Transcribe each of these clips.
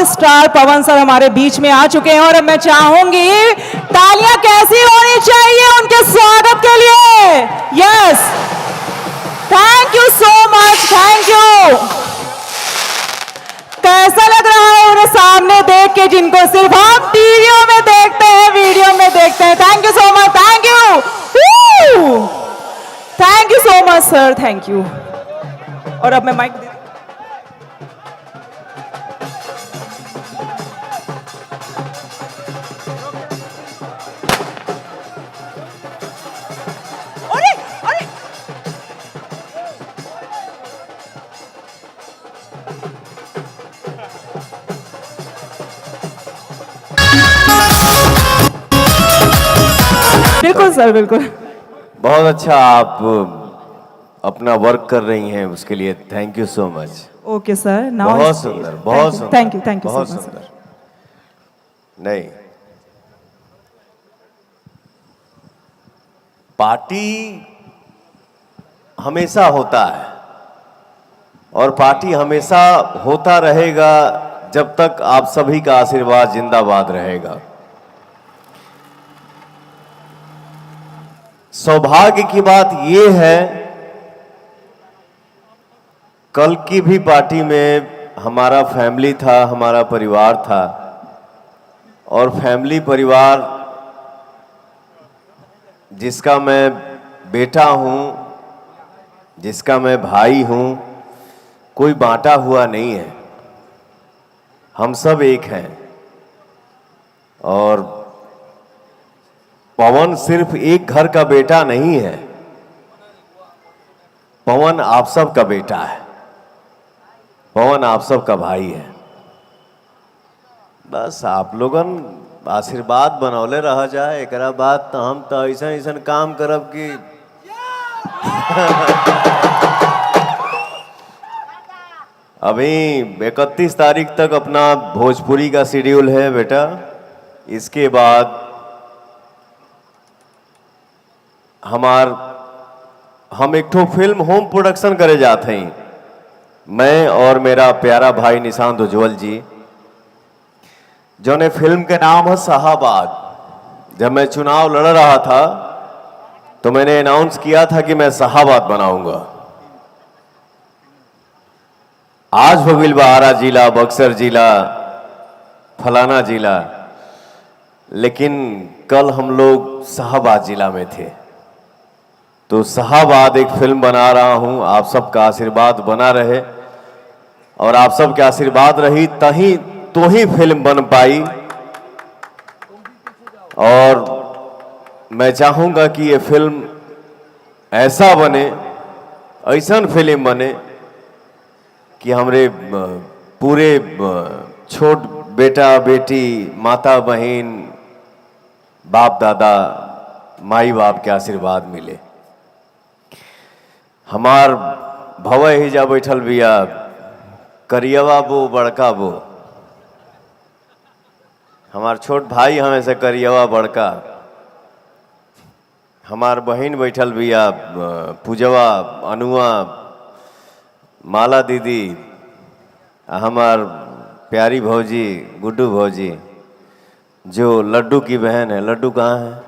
Star पवन sir हमारे बीच में आ चुके हैं और अब मैं चाहूंगी तालियां कैसी होनी चाहिए उनके स्वागत के लिए। Yes, thank you so much, thank you. कैसा लग रहा है उन्हें सामने देख के, जिनको सिर्फ हम टीवियों में देखते हैं, वीडियो में देखते हैं। Thank you so much, thank you, thank you so much sir, thank you. और अब मैं माइक दे बिल्कुल सर, बिल्कुल। बहुत अच्छा आप अपना वर्क कर रही हैं, उसके लिए thank you so much. Okay sir, now बहुत सुंदर, बहुत सुंदर, थैंक यू, थैंक यू बहुत सो मच सुंदर। नहीं, पार्टी हमेशा होता है और पार्टी हमेशा होता रहेगा जब तक आप सभी का आशीर्वाद जिंदाबाद रहेगा। सौभाग्य की बात यह है, कल की भी पार्टी में हमारा फैमिली था, हमारा परिवार था और फैमिली परिवार जिसका मैं बेटा हूं, जिसका मैं भाई हूं, कोई बांटा हुआ नहीं है, हम सब एक हैं। और पवन सिर्फ एक घर का बेटा नहीं है, पवन आप सब का बेटा है, पवन आप सब का भाई है। बस आप लोगन आशीर्वाद बनौले रह जाए, एक बात तो हम तो ऐसा ऐसा काम करब कि अभी 31 तारीख तक अपना भोजपुरी का शेड्यूल है बेटा। इसके बाद हम एक ठो फिल्म होम प्रोडक्शन करे जाते हैं, मैं और मेरा प्यारा भाई निशांत उज्ज्वल जी, जो ने फिल्म के नाम है शाहाबाद। जब मैं चुनाव लड़ रहा था तो मैंने अनाउंस किया था कि मैं शाहाबाद बनाऊंगा। आज भगिल बहारा जिला, बक्सर जिला, फलाना जिला, लेकिन कल हम लोग शाहाबाद जिला में थे। तो शाहाबाद एक फिल्म बना रहा हूं, आप सबका आशीर्वाद बना रहे और आप सबके आशीर्वाद रही तही तो ही फिल्म बन पाई। और मैं चाहूंगा कि ये फिल्म ऐसा बने, ऐसा फिल्म बने कि हमरे पूरे छोट बेटा बेटी, माता बहन, बाप दादा, माई बाप के आशीर्वाद मिले। हमार भवे ही जा बैठल बिया, करियवा बो बड़का बो, हमार छोट भाई हमें से करियवा बड़का, हमार बहन बैठल बिया, पूजवा, अनुआ, माला दीदी, हमार प्यारी भौजी गुड्डू भौजी, जो लड्डू की बहन है। लड्डू कहाँ है?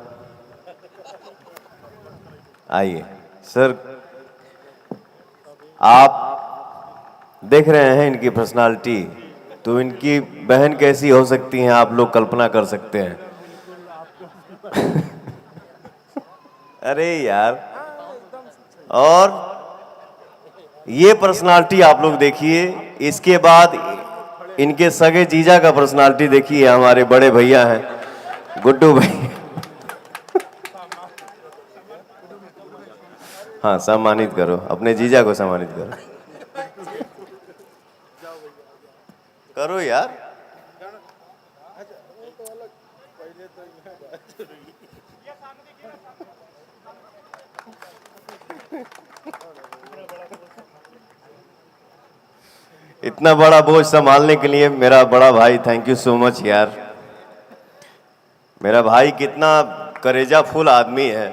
आइए सर, आप देख रहे हैं इनकी पर्सनालिटी, तो इनकी बहन कैसी हो सकती हैं आप लोग कल्पना कर सकते हैं। अरे यार, और ये पर्सनालिटी आप लोग देखिए, इसके बाद इनके सगे जीजा का पर्सनालिटी देखिए, हमारे बड़े भैया हैं गुड्डू भाई। हाँ, सम्मानित करो अपने जीजा को, सम्मानित करो, करो यार। इतना बड़ा बोझ संभालने के लिए मेरा बड़ा भाई, थैंक यू सो मच यार। मेरा भाई कितना करेजा फुल आदमी है।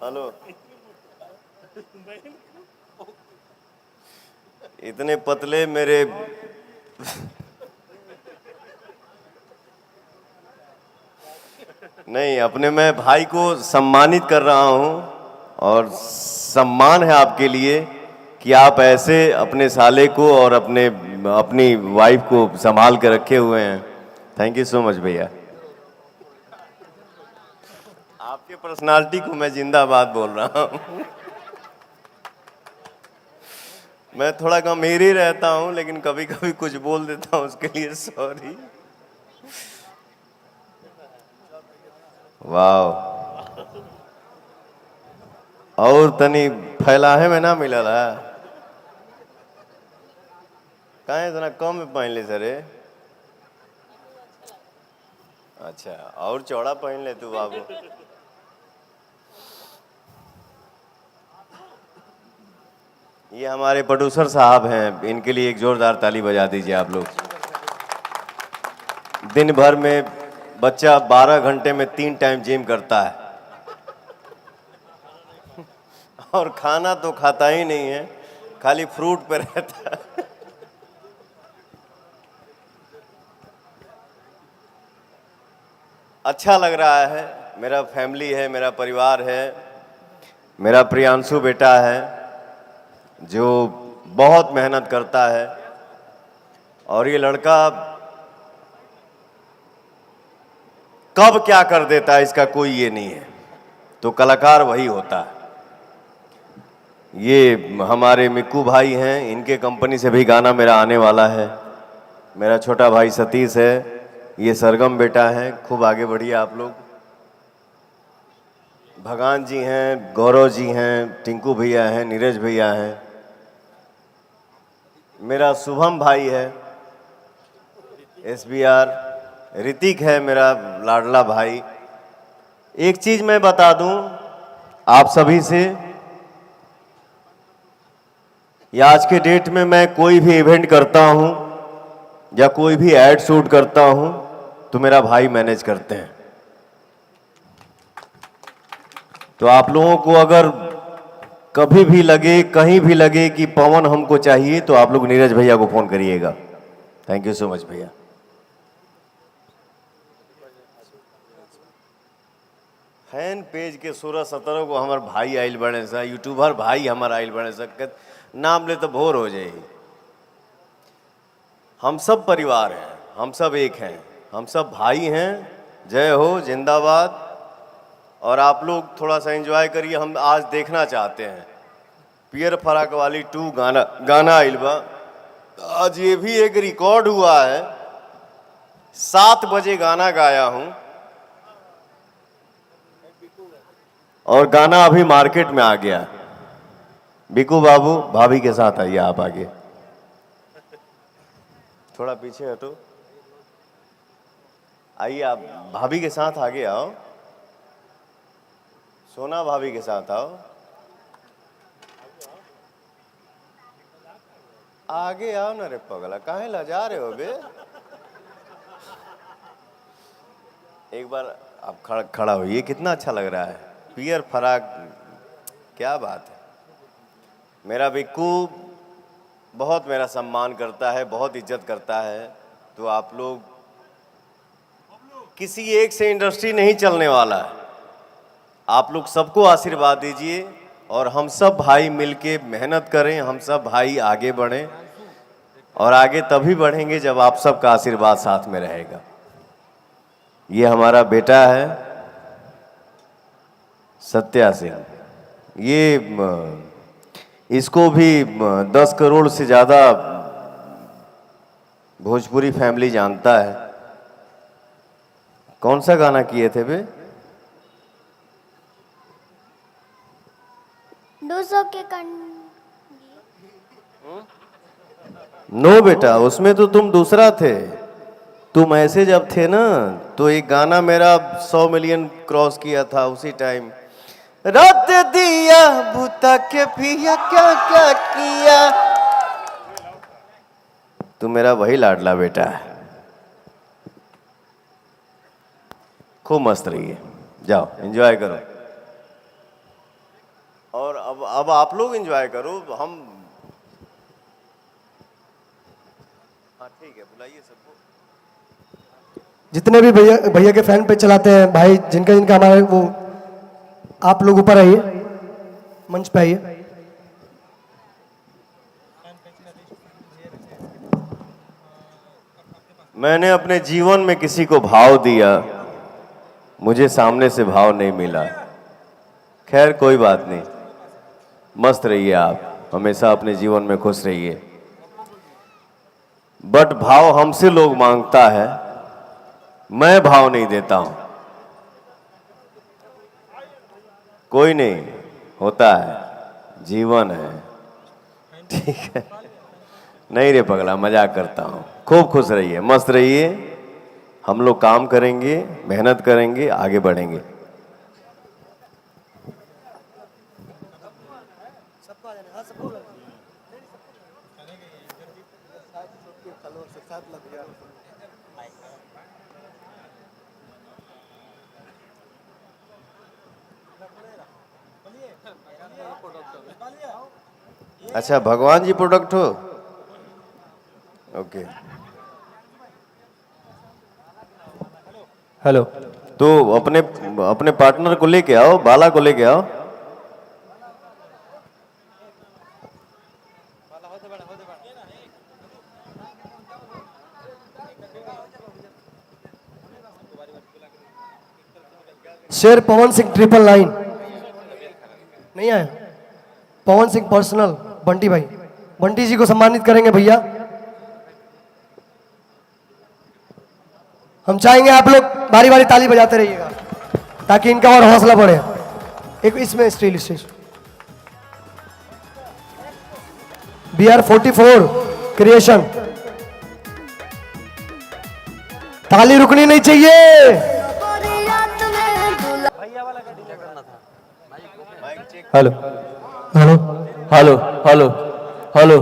हेलो, इतने पतले मेरे नहीं, अपने मैं भाई को सम्मानित कर रहा हूं और सम्मान है आपके लिए कि आप ऐसे अपने साले को और अपनी वाइफ को संभाल के रखे हुए हैं। थैंक यू सो मच भैया। आपके पर्सनालिटी को मैं जिंदाबाद बोल रहा हूं। मैं थोड़ा गंभीर ही रहता हूं, लेकिन कभी कभी कुछ बोल देता हूं, उसके लिए सॉरी। वाह, और तनी फैलाहे में ना मिलल है। काहे इतना कम में पहन ले सरे? अच्छा, और चौड़ा पहन ले तू बाबू। ये हमारे प्रोड्यूसर साहब हैं, इनके लिए एक जोरदार ताली बजा दीजिए आप लोग। दिन भर में बच्चा 12 घंटे में 3 टाइम जिम करता है और खाना तो खाता ही नहीं है, खाली फ्रूट पे रहता है। अच्छा लग रहा है, मेरा फैमिली है, मेरा परिवार है, मेरा प्रियांशु बेटा है जो बहुत मेहनत करता है, और ये लड़का कब क्या कर देता है इसका कोई ये नहीं है, तो कलाकार वही होता है। ये हमारे मिक्कू भाई हैं, इनके कंपनी से भी गाना मेरा आने वाला है। मेरा छोटा भाई सतीश है, ये सरगम बेटा है, खूब आगे बढ़िए आप लोग। भगवान जी हैं, गौरव जी हैं, टिंकू भैया हैं, नीरज भैया हैं, मेरा शुभम भाई है, SBR, ऋतिक है मेरा लाडला भाई। एक चीज मैं बता दूं आप सभी से, या आज के डेट में मैं कोई भी इवेंट करता हूं या कोई भी एड शूट करता हूं तो मेरा भाई मैनेज करते हैं। तो आप लोगों को अगर कभी भी लगे, कहीं भी लगे कि पवन हमको चाहिए, तो आप लोग नीरज भैया को फोन करिएगा। थैंक यू सो मच भैया। फैन पेज के 16-17 को हमारे भाई आइल बने सा, यूट्यूबर भाई हमारा आइल बने सा, नाम ले तो भोर हो जाए। हम सब परिवार हैं, हम सब एक हैं, हम सब भाई हैं। जय हो, जिंदाबाद। और आप लोग थोड़ा सा एंजॉय करिए, हम आज देखना चाहते हैं पियर फराक वाली 2 गाना आइल बा। आज ये भी एक रिकॉर्ड हुआ है, 7 बजे गाना गाया हूं और गाना अभी मार्केट में आ गया। बिकू बाबू, भाभी के साथ आइए आप आगे, थोड़ा पीछे हटो, आइए आप भाभी के साथ आगे आओ, सोना भाभी के साथ आओ, आगे आओ ना रे पगला, काहे लजा रहे हो बे? एक बार आप खड़ा होइए, कितना अच्छा लग रहा है, पियर फराक, क्या बात है। मेरा बिक्कू बहुत मेरा सम्मान करता है, बहुत इज्जत करता है। तो आप लोग, किसी एक से इंडस्ट्री नहीं चलने वाला है, आप लोग सबको आशीर्वाद दीजिए और हम सब भाई मिलके मेहनत करें, हम सब भाई आगे बढ़ें, और आगे तभी बढ़ेंगे जब आप सबका आशीर्वाद साथ में रहेगा। ये हमारा बेटा है सत्या सिंह, ये इसको भी 10 करोड़ से ज़्यादा भोजपुरी फैमिली जानता है। कौन सा गाना किए थे बे? 200 के नो बेटा, उसमें तो तुम दूसरा थे। तुम ऐसे जब थे ना, तो एक गाना मेरा 100 मिलियन क्रॉस किया था उसी टाइम। रात दिया भूता के पिया, क्या क्या किया। तू मेरा वही लाडला बेटा है। खूब मस्त रहिए, जाओ एंजॉय करो। और अब आप लोग एंजॉय करो। हम, हाँ ठीक है, बुलाइए सबको। जितने भी भैया भैया के फैन पेज चलाते हैं भाई, जिनका जिनका हमारे वो, आप लोग ऊपर आइए, मंच पे आइए। मैंने अपने जीवन में किसी को भाव दिया, मुझे सामने से भाव नहीं मिला। खैर कोई बात नहीं, मस्त रहिए आप, हमेशा अपने जीवन में खुश रहिए। बट भाव हमसे लोग मांगता है, मैं भाव नहीं देता हूं। कोई नहीं, होता है, जीवन है, ठीक है। नहीं रे पगला, मजाक करता हूं। खूब खुश रहिए, मस्त रहिए। हम लोग काम करेंगे, मेहनत करेंगे, आगे बढ़ेंगे। अच्छा, भगवान जी प्रोडक्ट हो, ओके। हेलो, तो अपने अपने पार्टनर को लेके आओ, बाला को लेके आओ। शेर पवन सिंह 999 नहीं आया। पवन सिंह पर्सनल, बंटी भाई, बंटी जी को सम्मानित करेंगे भैया। हम चाहेंगे आप लोग बारी बारी ताली बजाते रहिएगा ताकि इनका और हौसला बढ़े। एक इसमें स्टील स्टेज BR44 क्रिएशन, ताली रुकनी नहीं चाहिए। Hello hello hello hello hello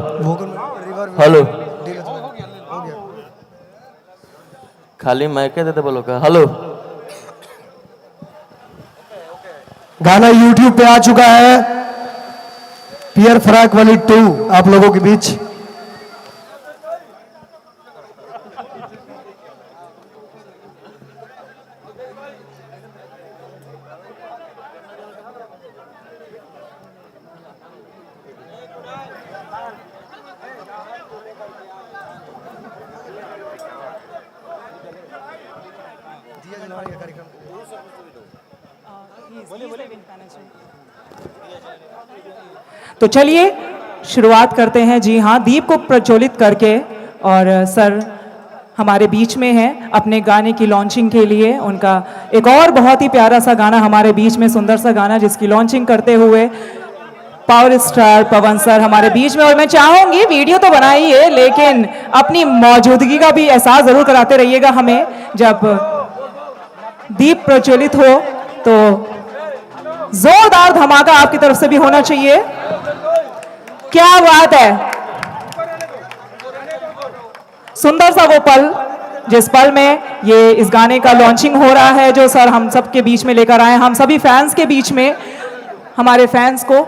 hello, खाली माइके देते बोलो का हेलो। गाना YouTube पे आ चुका है, पियर फराक वाली 2 आप लोगों के बीच। तो चलिए शुरुआत करते हैं। जी हाँ, दीप को प्रज्वलित करके, और सर हमारे बीच में हैं अपने गाने की लॉन्चिंग के लिए। उनका एक और बहुत ही प्यारा सा गाना हमारे बीच में, सुंदर सा गाना जिसकी लॉन्चिंग करते हुए पावर स्टार पवन सर हमारे बीच में। और मैं चाहूंगी वीडियो तो बनाइए, लेकिन अपनी मौजूदगी का भी एहसास जरूर कराते रहिएगा हमें। जब दीप प्रज्वलित हो तो जोरदार धमाका आपकी तरफ से भी होना चाहिए। क्या बात है, सुंदर सा वो पल जिस पल में ये इस गाने का लॉन्चिंग हो रहा है, जो सर हम सब के बीच में लेकर आए, हम सभी फैंस के बीच में, हमारे फैंस को